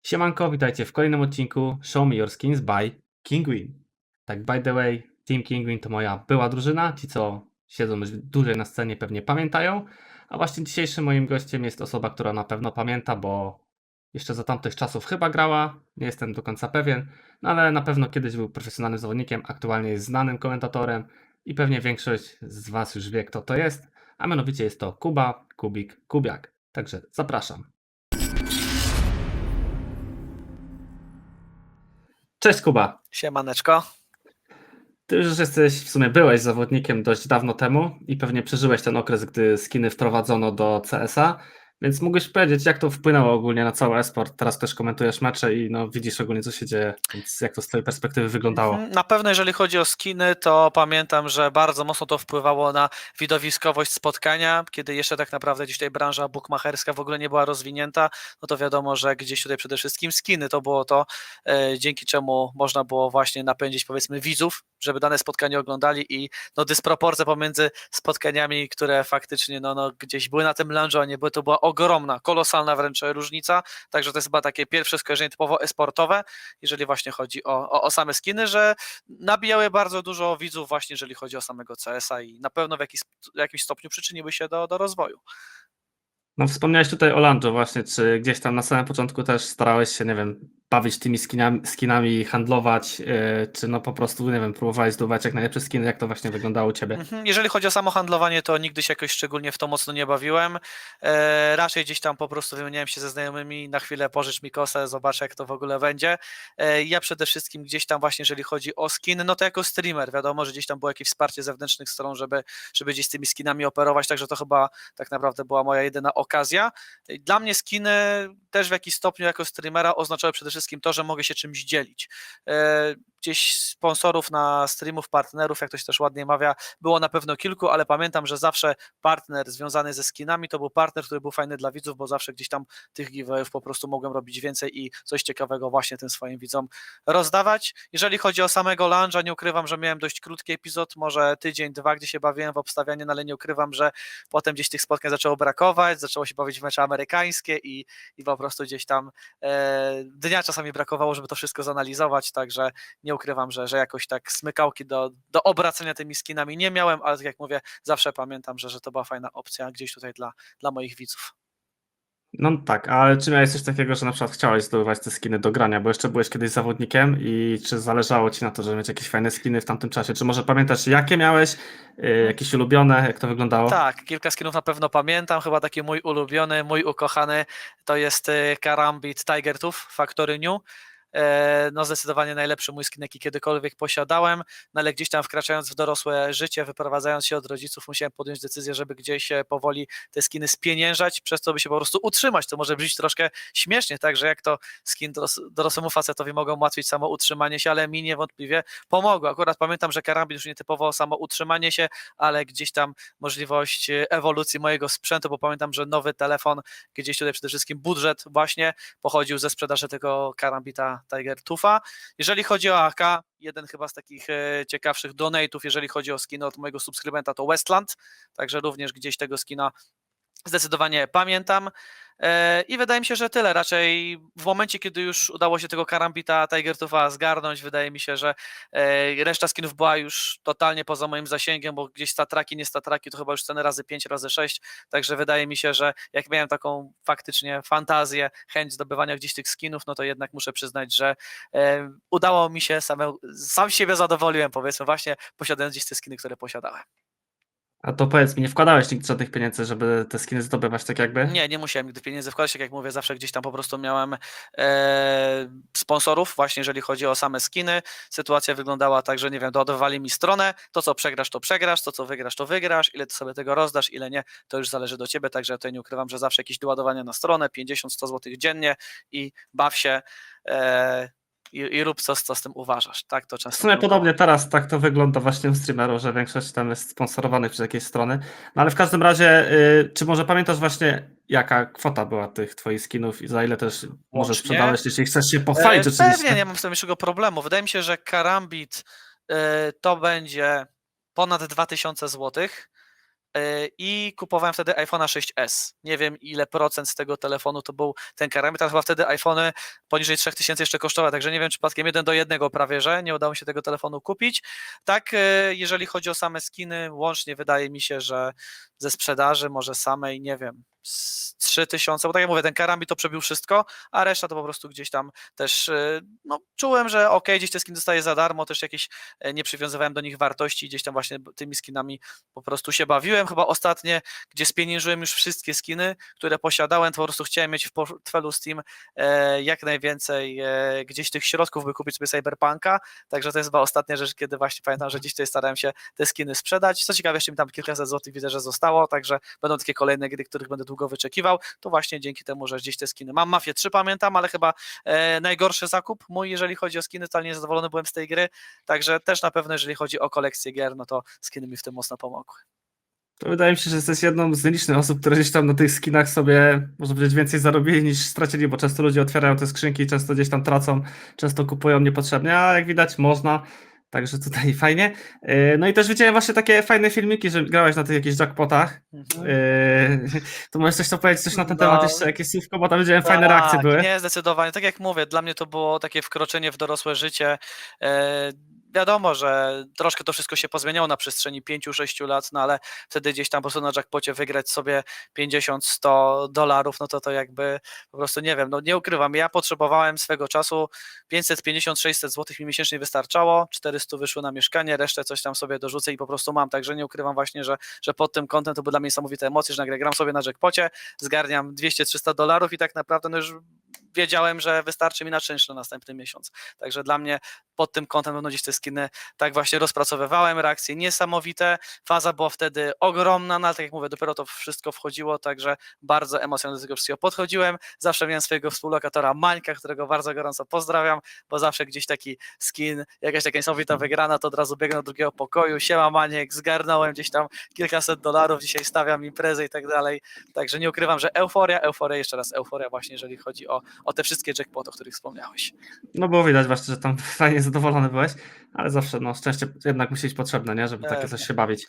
Siemanko, witajcie w kolejnym odcinku Show Me Your Skins by Kinguin. Tak, by the way, Team Kinguin to moja była drużyna. Ci, co siedzą już dłużej na scenie, pewnie pamiętają. A właśnie dzisiejszym moim gościem jest osoba, która na pewno pamięta, bo jeszcze za tamtych czasów chyba grała. Nie jestem do końca pewien, no ale na pewno kiedyś był profesjonalnym zawodnikiem, aktualnie jest znanym komentatorem i pewnie większość z Was już wie, kto to jest. A mianowicie jest to Kuba, Kubik, Kubiak. Także zapraszam. Cześć Kuba. Siemaneczko. Ty już jesteś, w sumie byłeś zawodnikiem dość dawno temu i pewnie przeżyłeś ten okres, gdy skiny wprowadzono do CS-a, więc mógłbyś powiedzieć, jak to wpłynęło ogólnie na cały esport. Teraz też komentujesz mecze i no, widzisz ogólnie, co się dzieje, więc jak to z twojej perspektywy wyglądało? Na pewno jeżeli chodzi o skiny, to pamiętam, że bardzo mocno to wpływało na widowiskowość spotkania, kiedy jeszcze tak naprawdę gdzieś tutaj branża bookmacherska w ogóle nie była rozwinięta, no to wiadomo, że gdzieś tutaj przede wszystkim skiny to było to, dzięki czemu można było właśnie napędzić powiedzmy widzów, żeby dane spotkanie oglądali i no dysproporcja pomiędzy spotkaniami, które faktycznie no gdzieś były na tym lunge'u, a nie były, to była ogromna, kolosalna wręcz różnica, także to jest chyba takie pierwsze skojarzenie typowo esportowe, jeżeli właśnie chodzi o same skiny, że nabijały bardzo dużo widzów właśnie, jeżeli chodzi o samego CS-a i na pewno w jakimś stopniu przyczyniły się do rozwoju. No wspomniałeś tutaj o Lanjo właśnie, czy gdzieś tam na samym początku też starałeś się, nie wiem, bawić tymi skinami, handlować, czy no po prostu, nie wiem, próbowałeś zdobywać jak najlepsze skiny, jak to właśnie wyglądało u ciebie? Jeżeli chodzi o samo handlowanie, to nigdy się jakoś szczególnie w to mocno nie bawiłem. Raczej gdzieś tam po prostu wymieniałem się ze znajomymi, na chwilę pożycz mi kosę, zobaczę jak to w ogóle będzie. Ja przede wszystkim gdzieś tam właśnie, jeżeli chodzi o skin, no to jako streamer, wiadomo, że gdzieś tam było jakieś wsparcie zewnętrznych stron, żeby gdzieś z tymi skinami operować, także to chyba tak naprawdę była moja jedyna okazja. Dla mnie skiny też w jakiś stopniu jako streamera oznaczały przede wszystkim to, że mogę się czymś dzielić. Gdzieś sponsorów na streamów, partnerów, jak to się też ładnie mawia, było na pewno kilku, ale pamiętam, że zawsze partner związany ze skinami to był partner, który był fajny dla widzów, bo zawsze gdzieś tam tych giveawayów po prostu mogłem robić więcej i coś ciekawego właśnie tym swoim widzom rozdawać. Jeżeli chodzi o samego lunge'a, nie ukrywam, że miałem dość krótki epizod, może tydzień, dwa, gdzie się bawiłem w obstawianie, no ale nie ukrywam, że potem gdzieś tych spotkań zaczęło brakować, zaczęło się bawić w mecze amerykańskie i po prostu gdzieś tam dnia czasami brakowało, żeby to wszystko zanalizować, także nie ukrywam, że jakoś tak smykałki do obracania tymi skinami nie miałem, ale tak jak mówię, zawsze pamiętam, że to była fajna opcja gdzieś tutaj dla moich widzów. No tak, ale czy miałeś coś takiego, że na przykład chciałeś zdobywać te skiny do grania, bo jeszcze byłeś kiedyś zawodnikiem i czy zależało ci na to, żeby mieć jakieś fajne skiny w tamtym czasie? Czy może pamiętasz, jakie miałeś, jakieś ulubione, jak to wyglądało? Tak, kilka skinów na pewno pamiętam, chyba taki mój ulubiony, mój ukochany to jest Karambit Tiger Tooth Factory New. No zdecydowanie najlepszy mój skin, jaki kiedykolwiek posiadałem, no ale gdzieś tam wkraczając w dorosłe życie, wyprowadzając się od rodziców, musiałem podjąć decyzję, żeby gdzieś powoli te skiny spieniężać, przez to by się po prostu utrzymać. To może brzmieć troszkę śmiesznie, tak, że jak to skin dorosłemu facetowi mogą ułatwić samo utrzymanie się, ale mi niewątpliwie pomogło. Akurat pamiętam, że karabin już nie typowo samo utrzymanie się, ale gdzieś tam możliwość ewolucji mojego sprzętu, bo pamiętam, że nowy telefon, gdzieś tutaj przede wszystkim budżet właśnie pochodził ze sprzedaży tego karambita Tiger Tootha. Jeżeli chodzi o AK, jeden chyba z takich ciekawszych donate'ów, jeżeli chodzi o skiny od mojego subskrybenta, to Westland, także również gdzieś tego skina zdecydowanie pamiętam. I wydaje mi się, że tyle. Raczej w momencie, kiedy już udało się tego karambita Tiger Tootha zgarnąć, wydaje mi się, że reszta skinów była już totalnie poza moim zasięgiem, bo gdzieś statraki, nie statraki, to chyba już ceny razy 5, razy 6. Także wydaje mi się, że jak miałem taką faktycznie fantazję, chęć zdobywania gdzieś tych skinów, no to jednak muszę przyznać, że udało mi się, sam siebie zadowoliłem, powiedzmy, właśnie posiadając gdzieś te skiny, które posiadałem. A to powiedz mi, nie wkładałeś nigdy żadnych pieniędzy, żeby te skiny zdobywać tak jakby? Nie musiałem nigdy pieniędzy wkładać, tak jak mówię, zawsze gdzieś tam po prostu miałem sponsorów, właśnie jeżeli chodzi o same skiny. Sytuacja wyglądała tak, że nie wiem, doładowali mi stronę, to co przegrasz, to przegrasz, to co wygrasz, to wygrasz, ile ty sobie tego rozdasz, ile nie, to już zależy do ciebie, także ja tutaj nie ukrywam, że zawsze jakieś doładowania na stronę, 50-100 zł dziennie i baw się i rób co z tym uważasz, tak to W często sumie było. podobnie teraz tak to wygląda właśnie u streamerów, że większość tam jest sponsorowanych przez jakieś strony. No ale w każdym razie, czy może pamiętasz właśnie, jaka kwota była tych twoich skinów i za ile też może Łącznie. sprzedałeś, jeśli chcesz się pochwalić rzeczywiście? Pewnie, nie mam z tym większego problemu. Wydaje mi się, że karambit to będzie ponad 2000 zł. i kupowałem wtedy iPhone'a 6s. Nie wiem, ile procent z tego telefonu to był ten karambit, ale chyba wtedy iPhony poniżej 3000 jeszcze kosztowały, także nie wiem, czy przypadkiem 1:1 prawie, że nie udało mi się tego telefonu kupić. Tak, jeżeli chodzi o same skiny, łącznie wydaje mi się, że ze sprzedaży może samej, nie wiem, z 3000, bo tak jak mówię, ten karambit to przebił wszystko, a reszta to po prostu gdzieś tam też, no czułem, że okej, gdzieś te skiny dostaję za darmo, też jakieś nie przywiązywałem do nich wartości, gdzieś tam właśnie tymi skinami po prostu się bawiłem. Chyba ostatnie, gdzie spieniężyłem już wszystkie skiny, które posiadałem, to po prostu chciałem mieć w portfelu Steam jak najwięcej gdzieś tych środków, by kupić sobie Cyberpunka, także to jest chyba ostatnia rzecz, kiedy właśnie pamiętam, że gdzieś tutaj starałem się te skiny sprzedać. Co ciekawe, jeszcze mi tam kilkaset złotych widzę, że zostało, także będą takie kolejne gry, których będę długo wyczekiwał, to właśnie dzięki temu, że gdzieś te skiny mam. Mafię 3 pamiętam, ale chyba najgorszy zakup mój, jeżeli chodzi o skiny, wcale niezadowolony byłem z tej gry, także też na pewno, jeżeli chodzi o kolekcję gier, no to skiny mi w tym mocno pomogły. To wydaje mi się, że jesteś jedną z nielicznych osób, które gdzieś tam na tych skinach sobie, można powiedzieć, więcej zarobili niż stracili, bo często ludzie otwierają te skrzynki, często gdzieś tam tracą, często kupują niepotrzebnie, a jak widać można, także tutaj fajnie. No i też widziałem właśnie takie fajne filmiki, że grałeś na tych jakichś jackpotach. To możesz coś powiedzieć, coś na ten temat jeszcze, jakieś słówko, bo tam widziałem fajne reakcje były. Nie, zdecydowanie. Tak jak mówię, dla mnie to było takie wkroczenie w dorosłe życie. Wiadomo, że troszkę to wszystko się pozmieniało na przestrzeni 5-6 lat, no ale wtedy gdzieś tam po prostu na jackpocie wygrać sobie 50-100 dolarów, no to jakby po prostu nie wiem, no nie ukrywam, ja potrzebowałem swego czasu 550-600 zł mi miesięcznie wystarczało, 400 wyszło na mieszkanie, resztę coś tam sobie dorzucę i po prostu mam, także nie ukrywam właśnie, że pod tym kątem to były dla mnie niesamowite emocje, że nagle gram sobie na jackpocie, zgarniam 200-300 dolarów i tak naprawdę no już wiedziałem, że wystarczy mi na czynsz na następny miesiąc. Także dla mnie pod tym kątem pewno gdzieś te skiny tak właśnie rozpracowywałem, reakcje niesamowite, faza była wtedy ogromna, no ale tak jak mówię, dopiero to wszystko wchodziło, także bardzo emocjonalnie do tego wszystkiego podchodziłem. Zawsze miałem swojego współlokatora Mańka, którego bardzo gorąco pozdrawiam, bo zawsze gdzieś taki skin, jakaś taka niesamowita wygrana, to od razu biegnę do drugiego pokoju, siema Maniek, zgarnąłem gdzieś tam kilkaset dolarów, dzisiaj stawiam imprezę i tak dalej, także nie ukrywam, że euforia, jeszcze raz euforia właśnie, jeżeli chodzi o te wszystkie jackpoty, o których wspomniałeś. No było widać właśnie, że tam fajnie zadowolony byłeś, ale zawsze no szczęście jednak musi być potrzebne, nie? Żeby takie coś się bawić.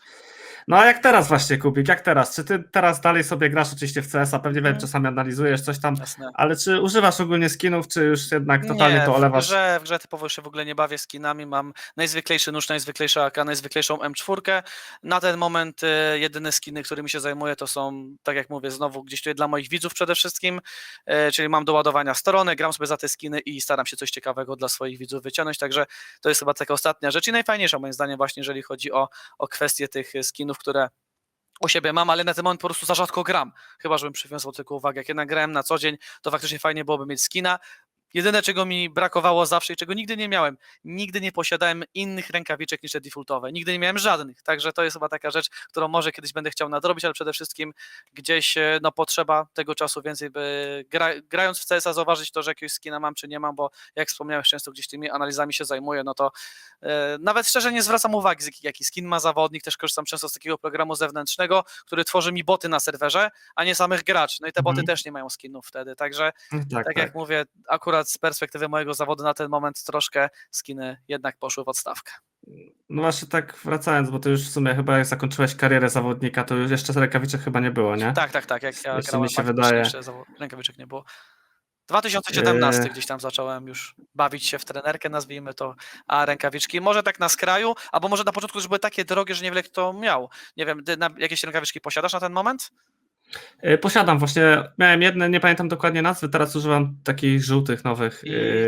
No a jak teraz właśnie, Kubik, jak teraz? Czy ty teraz dalej sobie grasz oczywiście w CS-a, pewnie wiem, czasami analizujesz coś tam, Jasne. ale czy używasz ogólnie skinów, czy już jednak totalnie to olewasz? W grze typowo już się w ogóle nie bawię skinami, mam najzwyklejszy nóż, najzwyklejszy AK, najzwyklejszą M4. Na ten moment jedyne skiny, którymi się zajmuję, to są, tak jak mówię, znowu gdzieś tutaj dla moich widzów przede wszystkim, czyli mam do ładowania stronę, gram sobie za te skiny i staram się coś ciekawego dla swoich widzów wyciągnąć, także to jest chyba taka ostatnia rzecz i najfajniejsza moim zdaniem właśnie, jeżeli chodzi o kwestie tych skinów, które u siebie mam, ale na ten moment po prostu za rzadko gram, chyba żebym przywiązał tylko uwagę. Jak jednak grałem na co dzień, to faktycznie fajnie byłoby mieć skina. Jedyne, czego mi brakowało zawsze i czego nigdy nie miałem, nigdy nie posiadałem innych rękawiczek niż te defaultowe. Nigdy nie miałem żadnych, także to jest chyba taka rzecz, którą może kiedyś będę chciał nadrobić, ale przede wszystkim gdzieś no, potrzeba tego czasu więcej, by grając w CS-a zauważyć to, że jakiegoś skina mam czy nie mam, bo jak wspomniałeś, często gdzieś tymi analizami się zajmuję, no to nawet szczerze nie zwracam uwagi, jaki skin ma zawodnik, też korzystam często z takiego programu zewnętrznego, który tworzy mi boty na serwerze, a nie samych graczy, no i te boty też nie mają skinów wtedy, także tak jak mówię, akurat z perspektywy mojego zawodu na ten moment troszkę skiny jednak poszły w odstawkę. No właśnie tak wracając, bo ty już w sumie chyba jak zakończyłeś karierę zawodnika, to już jeszcze rękawiczek chyba nie było, nie? Tak, jak ja Jeszcze grałem, mi się wydaje. jeszcze rękawiczek nie było. 2017 gdzieś tam zacząłem już bawić się w trenerkę, nazwijmy to, a rękawiczki może tak na skraju, albo może na początku już były takie drogie, że niewiele kto miał. Nie wiem, ty jakieś rękawiczki posiadasz na ten moment? Posiadam właśnie, miałem jedne, nie pamiętam dokładnie nazwy, teraz używam takich żółtych nowych,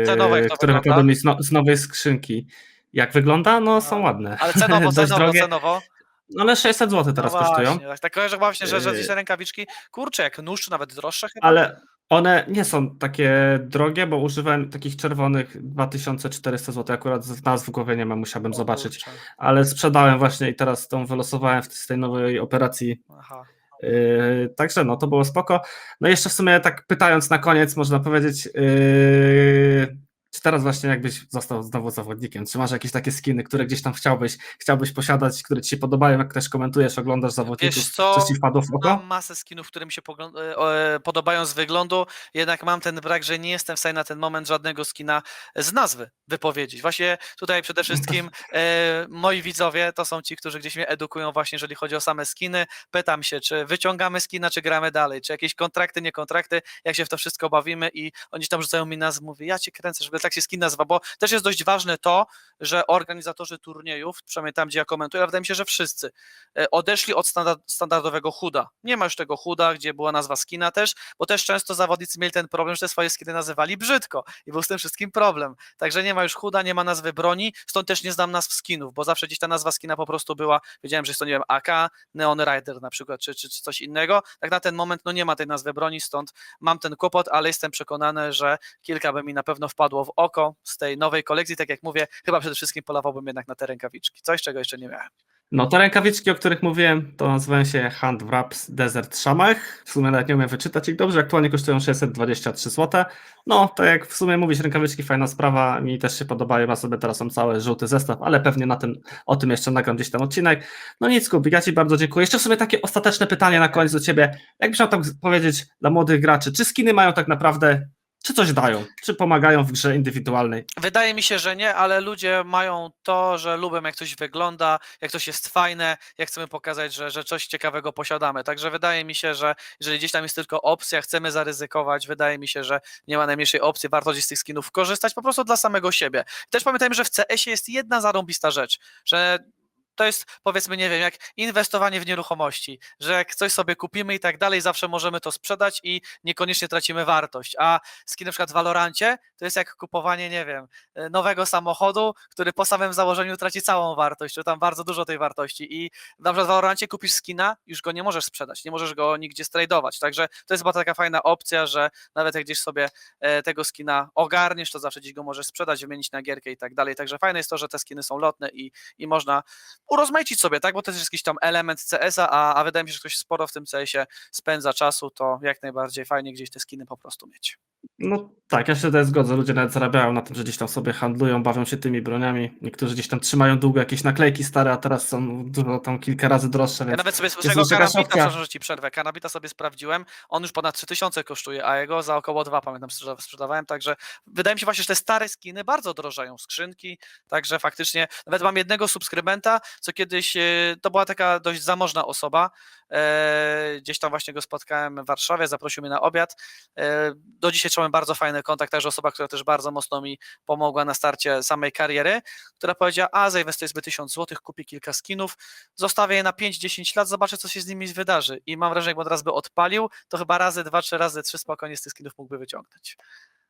cenowe, które wypadły mi z nowej skrzynki. Jak wygląda? No są ładne. Ale cenowo, Dość drogie. cenowo. One 600 zł teraz kosztują. Tak kojarzę właśnie, że gdzieś te rękawiczki, kurczę, jak nóż, czy nawet droższe chyba. Ale one nie są takie drogie, bo używałem takich czerwonych 2400 zł, akurat nazw w głowie nie mam, musiałbym zobaczyć. Ale sprzedałem właśnie i teraz tą wylosowałem z tej nowej operacji. Aha. Także no to było spoko. No i jeszcze w sumie tak pytając na koniec, można powiedzieć, czy teraz właśnie jakbyś został znowu zawodnikiem, czy masz jakieś takie skiny, które gdzieś tam chciałbyś posiadać, które ci się podobają, jak też komentujesz, oglądasz zawodników, Wiesz co, coś ci wpadło w mam oko? masę skinów, które mi się podobają z wyglądu, jednak mam ten brak, że nie jestem w stanie na ten moment żadnego skina z nazwy wypowiedzieć. Właśnie tutaj przede wszystkim moi widzowie to są ci, którzy gdzieś mnie edukują właśnie, jeżeli chodzi o same skiny. Pytam się, czy wyciągamy skina, czy gramy dalej, czy jakieś kontrakty, nie kontrakty, jak się w to wszystko bawimy i oni tam rzucają mi nazwę, mówię, ja cię kręcę, żeby tak się skin nazywa, bo też jest dość ważne to, że organizatorzy turniejów, przynajmniej tam, gdzie ja komentuję, ale wydaje mi się, że wszyscy odeszli od standardowego chuda. Nie ma już tego chuda, gdzie była nazwa skina też, bo też często zawodnicy mieli ten problem, że te swoje skiny nazywali brzydko i był z tym wszystkim problem. Także nie ma już chuda, nie ma nazwy broni, stąd też nie znam nazw skinów, bo zawsze gdzieś ta nazwa skina po prostu była, wiedziałem, że jest to, nie wiem, AK, Neon Rider na przykład, czy coś innego. Tak na ten moment no nie ma tej nazwy broni, stąd mam ten kłopot, ale jestem przekonany, że kilka by mi na pewno wpadło w oko z tej nowej kolekcji. Tak jak mówię, chyba przede wszystkim polowałbym jednak na te rękawiczki. Coś, czego jeszcze nie miałem. No te rękawiczki, o których mówiłem, to nazywają się Hand Wraps Desert Shamach. W sumie nawet nie umiem wyczytać ich dobrze, aktualnie kosztują 623 zł. No, tak jak w sumie mówisz, rękawiczki fajna sprawa, mi też się podobają, ja sobie teraz mam cały żółty zestaw, ale pewnie o tym jeszcze nagram gdzieś tam odcinek. No nic, Kubik, ja Ci bardzo dziękuję. Jeszcze w sumie takie ostateczne pytanie na koniec do Ciebie. Jakbyś miał tak powiedzieć dla młodych graczy, czy skiny mają tak naprawdę, czy coś dają, czy pomagają w grze indywidualnej? Wydaje mi się, że nie, ale ludzie mają to, że lubią jak coś wygląda, jak coś jest fajne, jak chcemy pokazać, że coś ciekawego posiadamy. Także wydaje mi się, że jeżeli gdzieś tam jest tylko opcja, chcemy zaryzykować, wydaje mi się, że nie ma najmniejszej opcji, warto gdzieś z tych skinów korzystać po prostu dla samego siebie. Też pamiętajmy, że w CS-ie jest jedna zarąbista rzecz, że to jest, powiedzmy, nie wiem, jak inwestowanie w nieruchomości, że jak coś sobie kupimy i tak dalej, zawsze możemy to sprzedać i niekoniecznie tracimy wartość. A skin na przykład w Valorancie to jest jak kupowanie, nie wiem, nowego samochodu, który po samym założeniu traci całą wartość, czy tam bardzo dużo tej wartości. I na przykład w Valorancie kupisz skina, już go nie możesz sprzedać, nie możesz go nigdzie stradować. Także to jest chyba taka fajna opcja, że nawet jak gdzieś sobie tego skina ogarniesz, to zawsze gdzieś go możesz sprzedać, wymienić na gierkę i tak dalej. Także fajne jest to, że te skiny są lotne i można urozmaicić sobie, tak? Bo to jest jakiś tam element CS-a, a wydaje mi się, że ktoś sporo w tym CS-ie spędza czasu, to jak najbardziej fajnie gdzieś te skiny po prostu mieć. No tak, ja się tutaj zgodzę. Ludzie nawet zarabiają na tym, że gdzieś tam sobie handlują, bawią się tymi broniami. Niektórzy gdzieś tam trzymają długo jakieś naklejki stare, a teraz są dużo tam kilka razy droższe, Ja więc nawet sobie jest swojego już jakaś Karambita, opcja. przepraszam, że ci przerwę, Karambita sobie sprawdziłem, on już ponad 3000 kosztuje, a jego za około 2, pamiętam, sprzedawałem, także wydaje mi się właśnie, że te stare skiny bardzo drożeją, skrzynki, także faktycznie, nawet mam jednego subskrybenta, co kiedyś, to była taka dość zamożna osoba, gdzieś tam właśnie go spotkałem w Warszawie, zaprosił mnie na obiad, do dzisiaj trzymamy bardzo fajny kontakt, także osoba, która też bardzo mocno mi pomogła na starcie samej kariery, która powiedziała, a zainwestuję sobie 1000 zł, kupię kilka skinów, zostawię je na 5-10 lat, zobaczę, co się z nimi wydarzy. I mam wrażenie, jakby od razu by odpalił, to chyba razy 2, 3 razy 3 spokojnie z tych skinów mógłby wyciągnąć.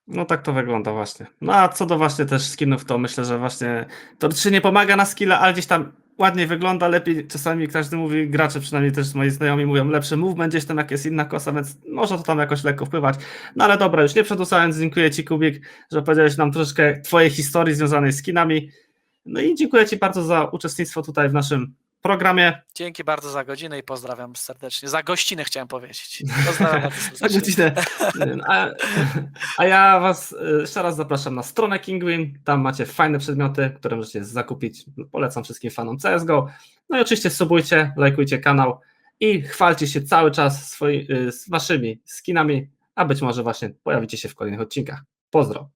No tak to wygląda właśnie. No a co do właśnie też skinów, to myślę, że właśnie to czy nie pomaga na skilla, ale gdzieś tam ładniej wygląda, lepiej czasami każdy mówi, gracze przynajmniej też moi znajomi mówią, lepszy movement gdzieś tam jak jest inna kosa, więc może to tam jakoś lekko wpływać. No ale dobra, już nie przedłużając, dziękuję Ci, Kubik, że powiedziałeś nam troszeczkę Twojej historii związanej z skinami. No i dziękuję Ci bardzo za uczestnictwo tutaj w naszym programie. Dzięki bardzo za godzinę i pozdrawiam serdecznie. Za gościnę chciałem powiedzieć. Pozdrawiam bardzo Za serdecznie. godzinę. A ja Was jeszcze raz zapraszam na stronę Kinguin. Tam macie fajne przedmioty, które możecie zakupić. Polecam wszystkim fanom CSGO. No i oczywiście subujcie, lajkujcie kanał i chwalcie się cały czas z Waszymi skinami, a być może właśnie pojawicie się w kolejnych odcinkach. Pozdro!